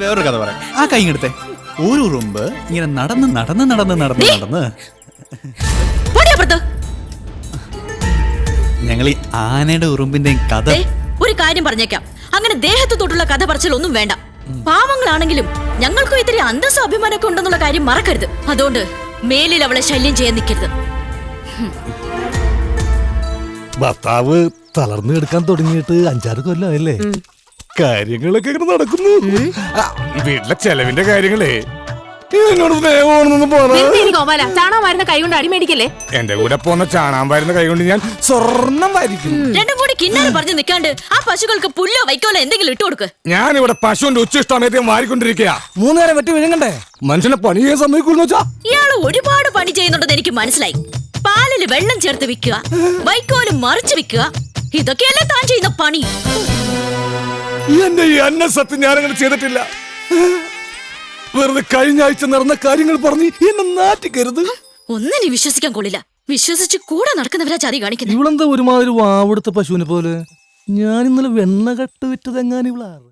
വേറൊരു കഥ പറയാം. ആ കൈ എടുത്തേ. ഒരു ഉറുമ്പ് ഇങ്ങനെ നടന്ന് ഞങ്ങൾ ഈ ആനയുടെ ഉറുമ്പിന്റെയും കഥ. ഒരു കാര്യം പറഞ്ഞേക്കാം, അങ്ങനെ ദേഹത്ത് തൊട്ടുള്ള കഥ പറച്ചിലൊന്നും വേണ്ട. പാവങ്ങളാണെങ്കിലും ഞങ്ങൾക്കും ഇത്തിരി അന്തസ്സും അഭിമാനമൊക്കെ ഉണ്ടെന്നുള്ള കാര്യം മറക്കരുത്. അതുകൊണ്ട് മേലിൽ അവളെ ശല്യം ചെയ്യാൻ നിൽക്കരുത്. ഭർത്താവ് തളർന്നു കിടക്കാൻ തുടങ്ങിയിട്ട് 5-6 കൊല്ലമല്ലേ? കാര്യങ്ങളൊക്കെ ഇങ്ങനെ നടക്കുന്നു. വീട്ടിലെ ചെലവിന്റെ കാര്യങ്ങളേ ചാണാൻ വരുന്ന കൈ കൊണ്ട് അടിമേടിക്കല്ലേ. എന്റെ കൂടെ പോന്ന ചാണാൻ വരുന്ന കൈ കൊണ്ട് ഞാൻ സ്വർണം വാരിക്കും. രണ്ടും കൂടി കിന്നാരം പറഞ്ഞു നിൽക്കാണ്ട് ആ പശുക്കൾക്ക് പുല്ലോ വൈക്കോലോ എന്തെങ്കിലും ഇട്ടു കൊടുക്ക്. ഞാനിവിടെ പശുവിന്റെ ഉച്ചിഷ്ടമയത്തെ വാരിക്കൊണ്ടിരിക്കുക. 3 നേരം വെട്ടി വിഴുങ്ങണ്ടേ? മനുഷ്യനെ പണി ചെയ്യാൻ സമ്മതിക്കൂന്ന് വെച്ചാ. ഇയാള് ഒരുപാട് പണി ചെയ്യുന്നുണ്ടെന്ന് എനിക്ക് മനസ്സിലായി. പാലില് വെള്ളം ചേർത്ത് വിൽക്കുക, വൈക്കോലും മറിച്ച് വിൽക്കുക, ഇതൊക്കെയല്ലേ താൻ ചെയ്യുന്ന പണി. എന്റെ ഈ അന്നസത്യം ഞാനങ്ങനെ ചെയ്തിട്ടില്ല. വെറുതെ കഴിഞ്ഞ ആഴ്ച നടന്ന കാര്യങ്ങൾ പറഞ്ഞ് എന്നെ നാറ്റിക്കരുത്. ഒന്നിനെ വിശ്വസിക്കാൻ കൊള്ളില്ല. വിശ്വസിച്ച് കൂടെ നടക്കുന്നവരാ ചതി കാണിക്കുന്നത്. ഇവളെന്താ ഒരുമാതിരി വാവെടുത്ത പശുവിനെ പോലെ? ഞാൻ ഇന്നലെ വെണ്ണ കട്ട് വിറ്റതെങ്ങാൻ ഇവളാറ്.